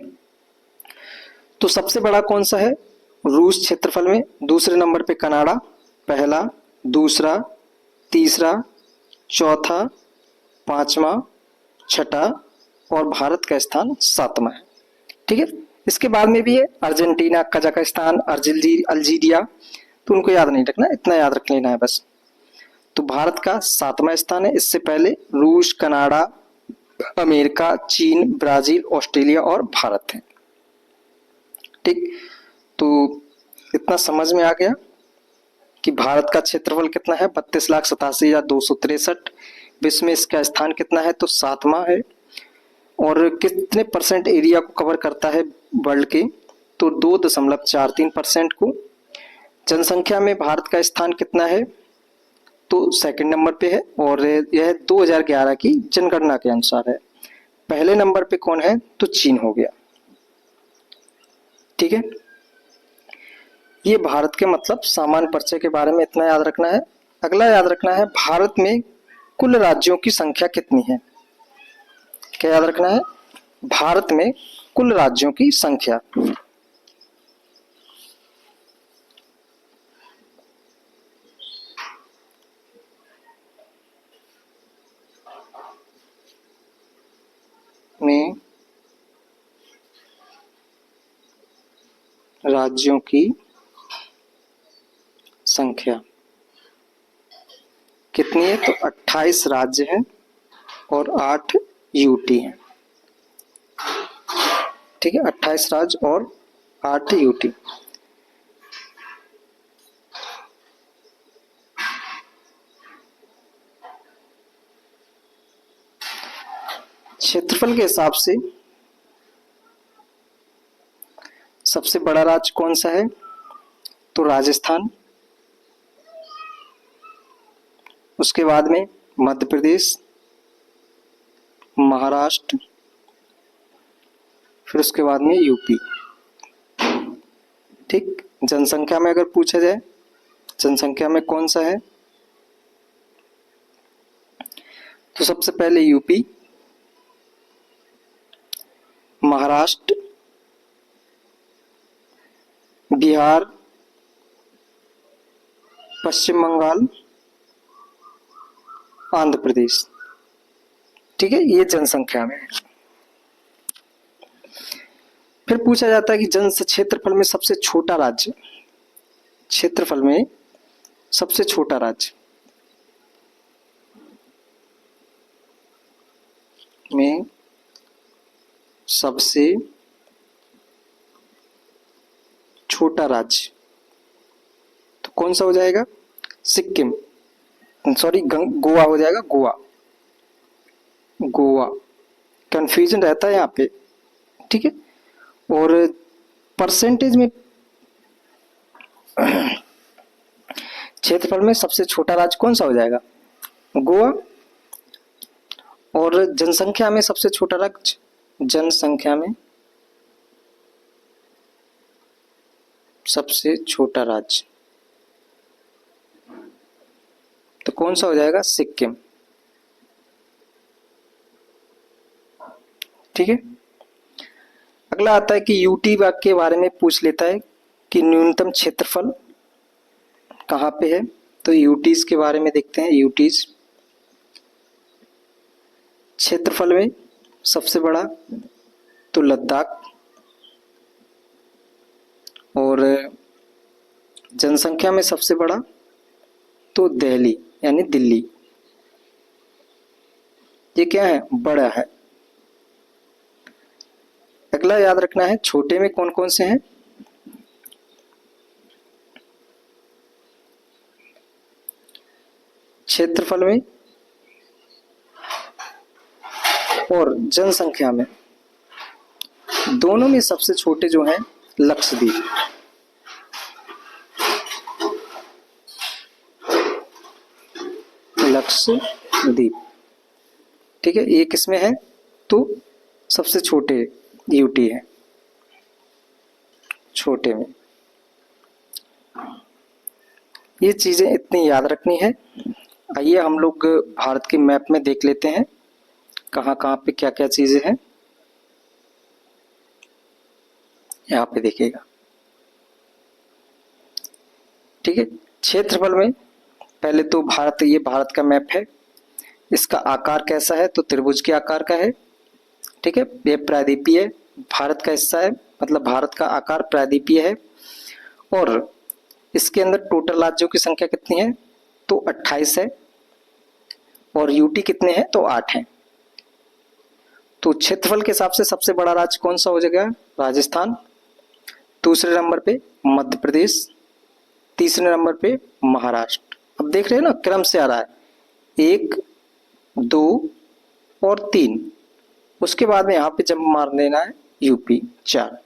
तो सबसे बड़ा कौन सा है, रूस क्षेत्रफल में, दूसरे नंबर पे कनाडा, पहला, दूसरा, तीसरा, चौथा, पांचवा, छठा और भारत का स्थान 7वां है। ठीक है, इसके बाद में भी है अर्जेंटीना, कजाकिस्तान, अल्जीरिया, तो उनको याद नहीं रखना, इतना याद रख लेना है बस। तो भारत का 7वां स्थान है। इससे पहले रूस, कनाडा, अमेरिका, चीन, ब्राजील, ऑस्ट्रेलिया और भारत है। ठीक, तो इतना समझ में आ गया कि भारत का क्षेत्रफल कितना है, 32,87,263। विश्व में इसका स्थान कितना है, तो 7वां है। और कितने परसेंट एरिया को कवर करता है वर्ल्ड के, तो 2.43% को। जनसंख्या में भारत का स्थान कितना है, तो सेकंड नंबर पे है, और यह 2011 की जनगणना के अनुसार है। पहले नंबर पे कौन है, तो चीन हो गया। ठीक है, ये भारत के मतलब सामान्य परिचय के बारे में इतना याद रखना है। अगला याद रखना है, भारत में कुल राज्यों की संख्या कितनी है। क्या याद रखना है, भारत में कुल राज्यों की संख्या। में राज्यों की संख्या कितनी है, तो 28 राज्य हैं और 8 यूटी हैं। ठीक है, 28 राज्य और 8 यूटी। क्षेत्रफल के हिसाब से सबसे बड़ा राज्य कौन सा है, तो राजस्थान। उसके बाद में मध्य प्रदेश, महाराष्ट्र, फिर उसके बाद में यूपी। ठीक, जनसंख्या में अगर पूछा जाए, जनसंख्या में कौन सा है, तो सबसे पहले यूपी, महाराष्ट्र, बिहार, पश्चिम बंगाल, आंध्र प्रदेश। ठीक है, ये जनसंख्या में है। फिर पूछा जाता है कि क्षेत्रफल में सबसे छोटा राज्य, क्षेत्रफल में सबसे छोटा राज्य में सबसे छोटा राज्य, तो कौन सा हो जाएगा, सिक्किम, सॉरी गोवा हो जाएगा, गोवा। गोवा कंफ्यूजन रहता है यहाँ पे। ठीक है, और परसेंटेज में क्षेत्रफल में सबसे छोटा राज्य कौन सा हो जाएगा, गोवा। और जनसंख्या में सबसे छोटा राज्य, जनसंख्या में सबसे छोटा राज्य, तो कौन सा हो जाएगा, सिक्किम। ठीक है, अगला आता है कि यूटी के बारे में पूछ लेता है कि न्यूनतम क्षेत्रफल कहाँ पे है, तो यूटीज के बारे में देखते हैं। यूटीज क्षेत्रफल में सबसे बड़ा तो लद्दाख, और जनसंख्या में सबसे बड़ा तो दिल्ली यानी दिल्ली। ये क्या है, बड़ा है। अगला याद रखना है, छोटे में कौन कौन से हैं, क्षेत्रफल में और जनसंख्या में, दोनों में सबसे छोटे जो हैं लक्षद्वीप। लक्षद्वीप, ठीक है। ये किसमें है? तो सबसे छोटे यूटी है, छोटे में। ये चीजें इतनी याद रखनी है। आइए हम लोग भारत के मैप में देख लेते हैं कहाँ कहाँ पे क्या क्या चीजें हैं। यहाँ पे देखिएगा, ठीक है। क्षेत्रफल में पहले तो भारत, ये भारत का मैप है। इसका आकार कैसा है? तो त्रिभुज के आकार का है, ठीक है। ये प्रायद्वीपीय है, भारत का हिस्सा है, मतलब भारत का आकार प्रायद्वीपीय है। और इसके अंदर टोटल राज्यों की संख्या कितनी है? तो 28 है। और यूटी कितने हैं? तो 8 हैं। तो क्षेत्रफल के हिसाब से सबसे बड़ा राज्य कौन सा हो जाएगा? राजस्थान। दूसरे नंबर पे मध्य प्रदेश, तीसरे नंबर पे महाराष्ट्र। अब देख रहे हैं ना, क्रम से आ रहा है, 1, 2 और 3। उसके बाद में यहाँ पे जब मार देना है यूपी 4।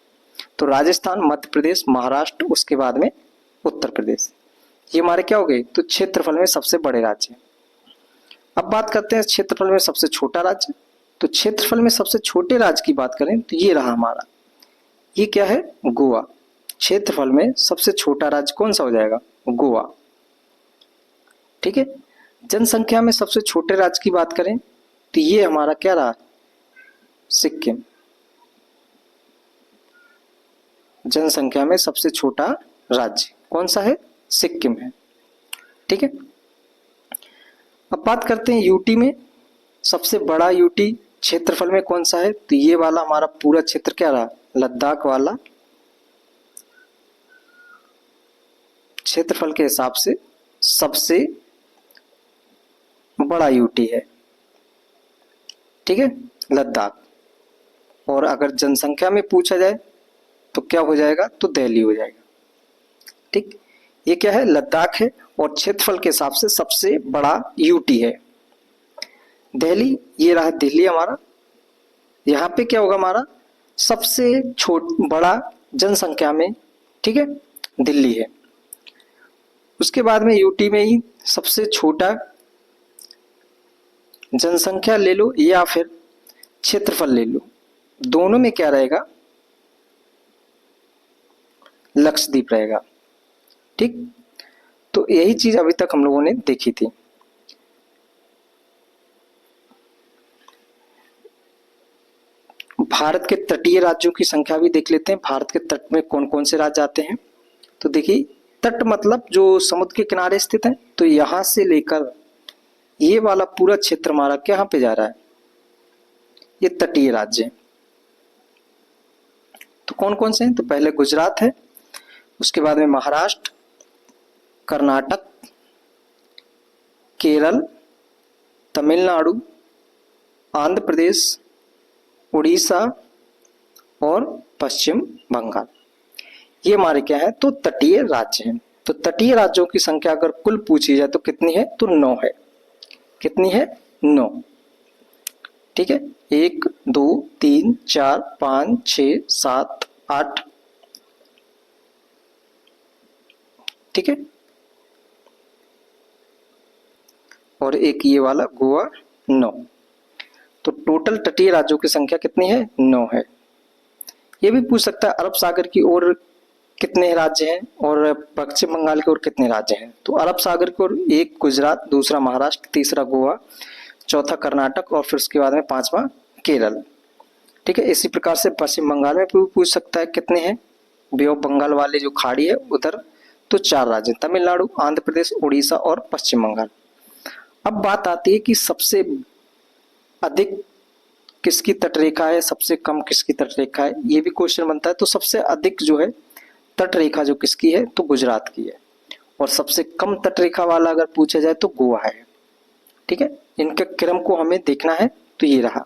तो राजस्थान, मध्य प्रदेश, महाराष्ट्र, उसके बाद में उत्तर प्रदेश। ये हमारे क्या हो गए? तो क्षेत्रफल में सबसे बड़े राज्य। अब बात करते हैं क्षेत्रफल में सबसे छोटा राज्य। तो क्षेत्रफल में सबसे छोटे राज्य की बात करें तो ये रहा हमारा, ये क्या है? गोवा। क्षेत्रफल में सबसे छोटा राज्य कौन सा हो जाएगा? गोवा, ठीक है। जनसंख्या में सबसे छोटे राज्य की बात करें तो ये हमारा क्या रहा? सिक्किम। जनसंख्या में सबसे छोटा राज्य कौन सा है? सिक्किम है, ठीक है। अब बात करते हैं यूटी में सबसे बड़ा यूटी क्षेत्रफल में कौन सा है? तो ये वाला हमारा पूरा क्षेत्र क्या रहा? लद्दाख वाला। क्षेत्रफल के हिसाब से सबसे बड़ा यूटी है, ठीक है, लद्दाख। और अगर जनसंख्या में पूछा जाए तो क्या हो जाएगा? तो दिल्ली हो जाएगा, ठीक। ये क्या है? लद्दाख है। और क्षेत्रफल के हिसाब से सबसे बड़ा यूटी है दिल्ली। ये रहा दिल्ली हमारा। यहाँ पे क्या होगा हमारा? सबसे बड़ा जनसंख्या में, ठीक है, दिल्ली है। उसके बाद में यूटी में ही सबसे छोटा जनसंख्या ले लो या फिर क्षेत्रफल ले लो, दोनों में क्या रहेगा? लक्षद्वीप रहेगा, ठीक। तो यही चीज अभी तक हम लोगों ने देखी थी। भारत के तटीय राज्यों की संख्या भी देख लेते हैं। भारत के तट में कौन कौन से राज्य आते हैं? तो देखिए, तट मतलब जो समुद्र के किनारे स्थित है। तो यहां से लेकर ये वाला पूरा क्षेत्र हमारा क्या पे जा रहा है? ये तटीय राज्य है। तो कौन कौन से हैं? तो पहले गुजरात है, उसके बाद में महाराष्ट्र, कर्नाटक, केरल, तमिलनाडु, आंध्र प्रदेश, उड़ीसा और पश्चिम बंगाल। ये हमारे क्या है? तो तटीय राज्य हैं। तो तटीय राज्यों की संख्या अगर कुल पूछी जाए तो कितनी है? तो 9 है। कितनी है? 9, ठीक है। 1, 2, 3, 4, 5, 6, 7, 8, ठीक है। और एक ये वाला गोवा 9। तो टोटल तटीय राज्यों की संख्या कितनी है? 9 है। ये भी पूछ सकता है अरब सागर की ओर कितने राज्य हैं और पश्चिम बंगाल की ओर कितने राज्य हैं। तो अरब सागर की ओर 1 गुजरात, दूसरा महाराष्ट्र, तीसरा गोवा, चौथा कर्नाटक और फिर उसके बाद में 5वां केरल, ठीक है। इसी प्रकार से पश्चिम बंगाल में भी पूछ सकता है कितने हैं। बे ऑफ बंगाल वाले जो खाड़ी है उधर तो 4 राज्य, तमिलनाडु, आंध्र प्रदेश, उड़ीसा और पश्चिम बंगाल। अब बात आती है कि सबसे अधिक किसकी तटरेखा है, सबसे कम किसकी तटरेखा है, ये भी क्वेश्चन बनता है। तो सबसे अधिक जो है तटरेखा जो किसकी है? तो गुजरात की है। और सबसे कम तटरेखा वाला अगर पूछा जाए तो गोवा है, ठीक है। इनके क्रम को हमें देखना है। तो ये रहा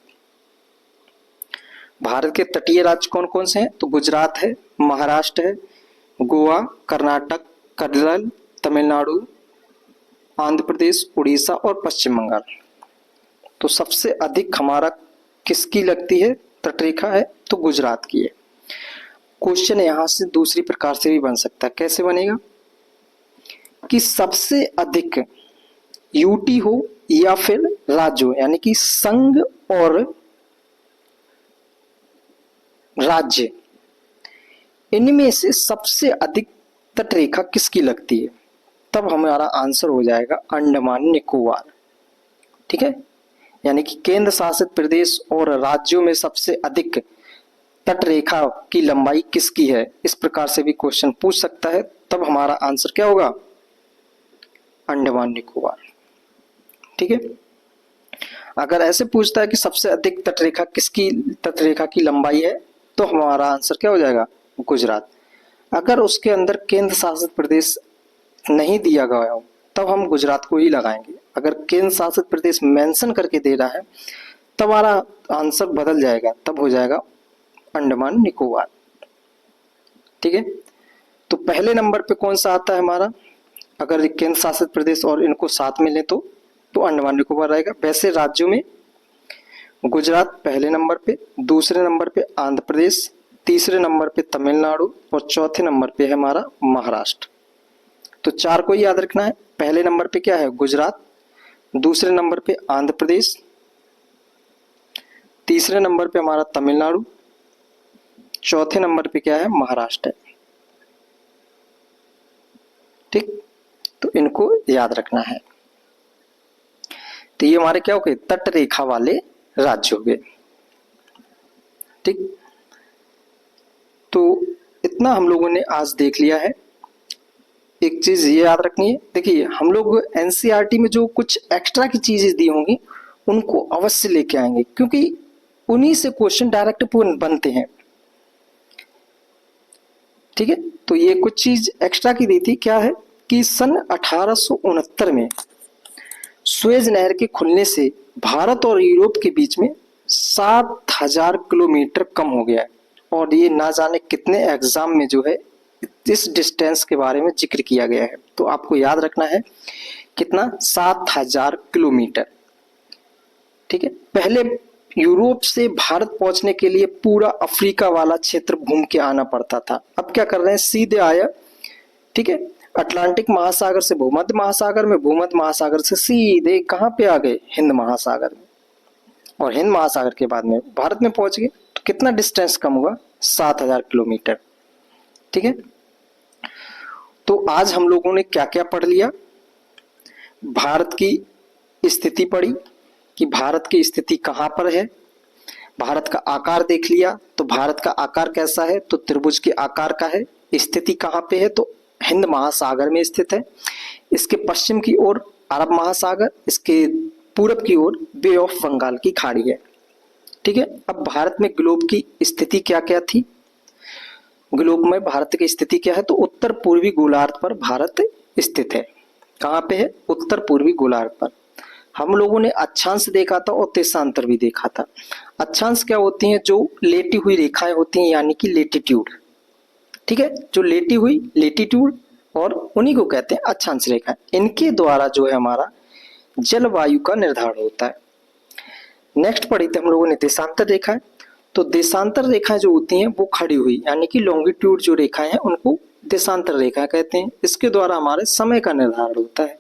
भारत के तटीय राज्य कौन कौन से हैं? तो गुजरात है, महाराष्ट्र है, गोवा, कर्नाटक, केरल, तमिलनाडु, आंध्र प्रदेश, उड़ीसा और पश्चिम बंगाल। तो सबसे अधिक हमारा किसकी लगती है तटरेखा है? तो गुजरात की है। क्वेश्चन यहां से दूसरी प्रकार से भी बन सकता है। कैसे बनेगा कि सबसे अधिक यूटी हो या फिर राज्य हो, यानी कि संघ और राज्य, इनमें से सबसे अधिक तटरेखा किसकी लगती है, तब हमारा आंसर हो जाएगा अंडमान निकोबार। ठीक है, यानी कि केंद्र शासित प्रदेश और राज्यों में सबसे अधिक तटरेखा की लंबाई किसकी है, इस प्रकार से भी क्वेश्चन पूछ सकता है। तब हमारा आंसर क्या होगा, अंडमान निकोबार। ठीक है, अगर ऐसे पूछता है कि सबसे अधिक तटरेखा की लंबाई है, तो हमारा आंसर क्या हो जाएगा, गुजरात। अगर उसके अंदर केंद्र शासित प्रदेश नहीं दिया गया हो, तब हम गुजरात को ही लगाएंगे। अगर केंद्र शासित प्रदेश मेंशन करके दे रहा है, तब हमारा आंसर बदल जाएगा, तब हो जाएगा अंडमान निकोबार। ठीक है, तो पहले नंबर पे कौन सा आता है हमारा, अगर केंद्र शासित प्रदेश और इनको साथ में लें तो अंडमान निकोबार रहेगा। वैसे राज्यों में गुजरात पहले नंबर पे, दूसरे नंबर पे आंध्र प्रदेश, तीसरे नंबर पे तमिलनाडु और चौथे नंबर पे है हमारा महाराष्ट्र। तो चार को ही याद रखना है। पहले नंबर पे क्या है, गुजरात, दूसरे नंबर पे आंध्र प्रदेश, तीसरे नंबर पे हमारा तमिलनाडु, चौथे नंबर पे क्या है, महाराष्ट्र। ठीक, तो इनको याद रखना है। तो ये हमारे क्या हो गए, तट रेखा वाले राज्य हो गए। ठीक, तो इतना हम लोगों ने आज देख लिया है। एक चीज ये याद रखनी है, देखिए हम लोग एनसीईआरटी में जो कुछ एक्स्ट्रा की चीजें दी होंगी उनको अवश्य लेके आएंगे, क्योंकि उन्हीं से क्वेश्चन डायरेक्ट बनते हैं। ठीक है, तो ये कुछ चीज एक्स्ट्रा की दी थी। क्या है कि सन 1869 में सुएज नहर के खुलने से भारत और यूरोप के बीच में 7000 किलोमीटर कम हो गया है, और ये ना जाने कितने एग्जाम में जो है इस डिस्टेंस के बारे में जिक्र किया गया है। तो आपको याद रखना है कितना, 7000 किलोमीटर। ठीक है, पहले यूरोप से भारत पहुंचने के लिए पूरा अफ्रीका वाला क्षेत्र घूम के आना पड़ता था। अब क्या कर रहे हैं, सीधे आया। ठीक है, अटलांटिक महासागर से भूमध्य महासागर में, भूमध्य महासागर से सीधे कहां पे आ गए, हिंद महासागर में, और हिंद महासागर के बाद में भारत में पहुंच गए। तो कितना डिस्टेंस कम हुआ, 7000 किलोमीटर। ठीक है, तो आज हम लोगों ने क्या क्या पढ़ लिया, भारत की स्थिति पढ़ी कि भारत की स्थिति कहां पर है, भारत का आकार देख लिया, तो भारत का आकार कैसा है, तो त्रिभुज के आकार का है। स्थिति कहां पे है, तो हिंद महासागर में स्थित है। इसके पश्चिम की ओर अरब महासागर, इसके पूरब की ओर बे ऑफ बंगाल की खाड़ी है। ठीक है, अब भारत में ग्लोब की स्थिति क्या क्या थी, ग्लोब में भारत की स्थिति क्या है, तो उत्तर पूर्वी गोलार्ध पर भारत स्थित है। कहां पे है, उत्तर पूर्वी गोलार्ध पर। हम लोगों ने अक्षांश देखा था और देशांतर भी देखा था। अक्षांश क्या होती हैं, जो लेटी हुई रेखाएं होती हैं, यानी कि लेटीट्यूड। ठीक है, जो लेटी हुई लेटीट्यूड, और उन्हीं को कहते हैं अक्षांश रेखा। इनके द्वारा जो है हमारा जलवायु का निर्धारण होता है। नेक्स्ट पढ़ी थी हम लोगों ने देशांतर रेखाएं। तो देशांतर रेखाएं जो होती हैं वो खड़ी हुई, यानी कि लॉन्गिट्यूड जो रेखाएं हैं उनको देशांतर रेखाएं कहते हैं। इसके द्वारा हमारे समय का निर्धारण होता है।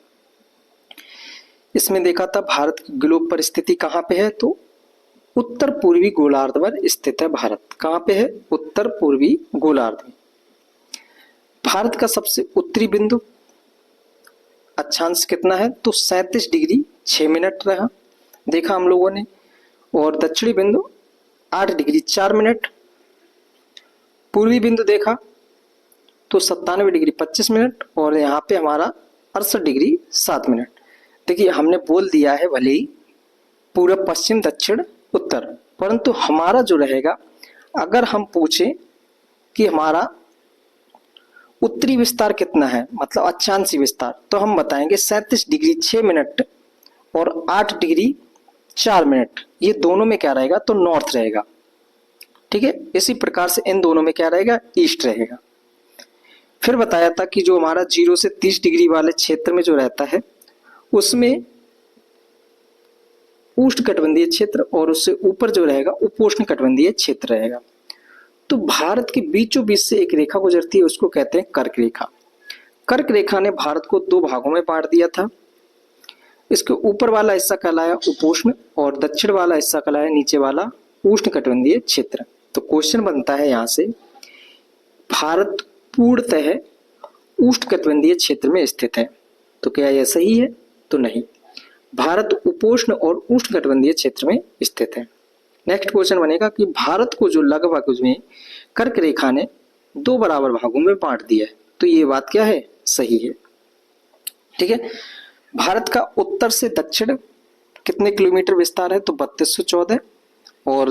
इसमें देखा था भारत की ग्लोब पर स्थिति कहां पे है, तो उत्तर पूर्वी गोलार्ध पर स्थित है भारत। कहां पे है, उत्तर पूर्वी गोलार्ध में। भारत का सबसे उत्तरी बिंदु अक्षांश कितना है, तो 37 डिग्री 6 मिनट रहा, देखा हम लोगों ने। और दक्षिणी बिंदु 8 डिग्री 4 मिनट। पूर्वी बिंदु देखा तो 97 डिग्री 25 मिनट, और यहाँ पे हमारा 68 डिग्री 7 मिनट। देखिए हमने बोल दिया है भले ही पूर्व पश्चिम दक्षिण उत्तर, परंतु हमारा जो रहेगा, अगर हम पूछें कि हमारा उत्तरी विस्तार कितना है, मतलब अक्षांशीय विस्तार, तो हम बताएंगे 37 डिग्री 6 मिनट और 8 डिग्री 4 मिनट। ये दोनों में क्या रहेगा, तो नॉर्थ रहेगा। ठीक है, इसी प्रकार से इन दोनों में क्या रहेगा, ईस्ट रहेगा। फिर बताया था कि जो हमारा 0 से 30 डिग्री वाले क्षेत्र में जो रहता है उसमें उष्णकटिबंधीय क्षेत्र, और उससे ऊपर जो रहेगा उपोष्णकटिबंधीय क्षेत्र रहेगा। तो भारत के बीचों बीच से एक रेखा गुजरती है, उसको कहते हैं कर्क रेखा। कर्क रेखा ने भारत को दो भागों में बांट दिया था। इसके ऊपर वाला हिस्सा कहलाया उपोष्ण और दक्षिण वाला हिस्सा कहलाया नीचे वाला उष्णकटिबंधीय क्षेत्र। तो क्वेश्चन बनता है यहाँ से, भारत पूर्णतः उष्णकटिबंधीय क्षेत्र में स्थित है, तो क्या यह सही है? तो नहीं, भारत उपोष्ण और उष्णकटिबंधीय क्षेत्र में स्थित है। नेक्स्ट क्वेश्चन बनेगा कि भारत को जो लगभग उसमें कर्क रेखा ने दो बराबर भागों में बांट दिया है, तो ये बात क्या है? सही है। ठीक है, भारत का उत्तर से दक्षिण कितने किलोमीटर विस्तार है? तो 3214। और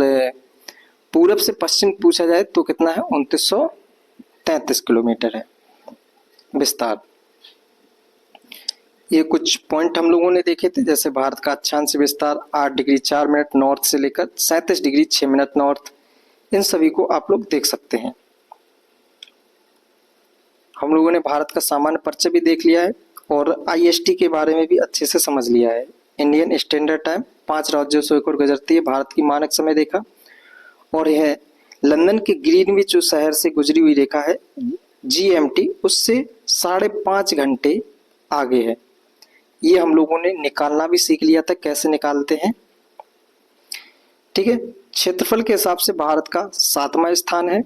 पूरब से पश्चिम पूछा जाए तो कितना है? 2933 किलोमीटर है विस्तार। ये कुछ पॉइंट हम लोगों ने देखे थे, जैसे भारत का अक्षांश विस्तार 8 डिग्री 4 मिनट नॉर्थ से लेकर 37 डिग्री 6 मिनट नॉर्थ, इन सभी को आप लोग देख सकते हैं। हम लोगों ने भारत का सामान्य परिचय भी देख लिया है और IST के बारे में भी अच्छे से समझ लिया है। इंडियन स्टैंडर्ड टाइम 5 राज्यों से होकर गुजरती है भारत की मानक समय रेखा, और यह लंदन के ग्रीनविच जो शहर से गुजरी हुई रेखा है GMT, उससे 5.5 घंटे आगे है। ये हम लोगों ने निकालना भी सीख लिया था, कैसे निकालते हैं। ठीक है, क्षेत्रफल के हिसाब से भारत का 7वां स्थान है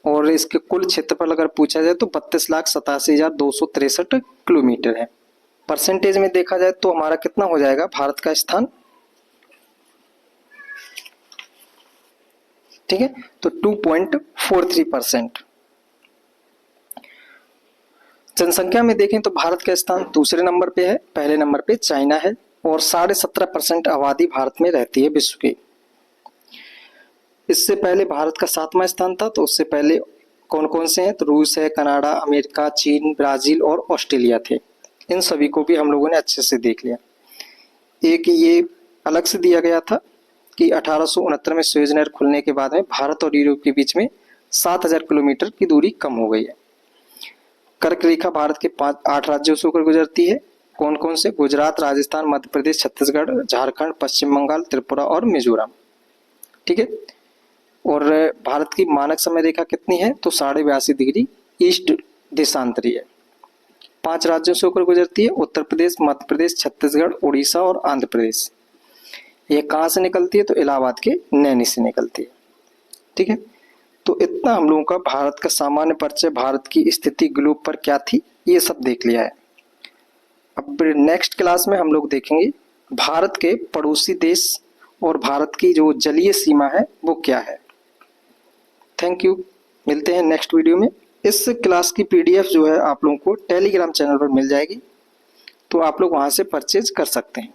और इसके कुल क्षेत्रफल अगर पूछा जाए तो 32,87,263 किलोमीटर है। परसेंटेज में देखा जाए तो हमारा कितना हो जाएगा भारत का स्थान? ठीक है, तो 2.43%। जनसंख्या में देखें तो भारत का स्थान दूसरे नंबर पे है, पहले नंबर पे चाइना है और 17.5% आबादी भारत में रहती है विश्व की। इससे पहले भारत का 7वां स्थान था, तो उससे पहले कौन कौन से हैं? तो रूस है, कनाडा, अमेरिका, चीन, ब्राजील और ऑस्ट्रेलिया थे। इन सभी को भी हम लोगों ने अच्छे से देख लिया। एक ये अलग से दिया गया था कि 1869 में सुएज नहर खुलने के बाद में भारत और यूरोप के बीच में 7000 किलोमीटर की दूरी कम हो गई है। कर्क रेखा भारत के 8 राज्यों से होकर गुजरती है। कौन कौन से? गुजरात, राजस्थान, मध्य प्रदेश, छत्तीसगढ़, झारखंड, पश्चिम बंगाल, त्रिपुरा और मिजोरम। ठीक है, और भारत की मानक समय रेखा कितनी है? तो 82.5 डिग्री ईस्ट देशांतरी है। 5 राज्यों से होकर गुजरती है, उत्तर प्रदेश, मध्य प्रदेश, छत्तीसगढ़, उड़ीसा और आंध्र प्रदेश। ये कहाँ से निकलती है? तो इलाहाबाद के नैनी से निकलती है। ठीक है, तो इतना हम लोगों का भारत का सामान्य परिचय, भारत की स्थिति ग्लोब पर क्या थी, ये सब देख लिया है। अब नेक्स्ट क्लास में हम लोग देखेंगे भारत के पड़ोसी देश और भारत की जो जलीय सीमा है वो क्या है। थैंक यू, मिलते हैं नेक्स्ट वीडियो में। इस क्लास की PDF जो है आप लोगों को टेलीग्राम चैनल पर मिल जाएगी, तो आप लोग वहां से परचेज कर सकते हैं।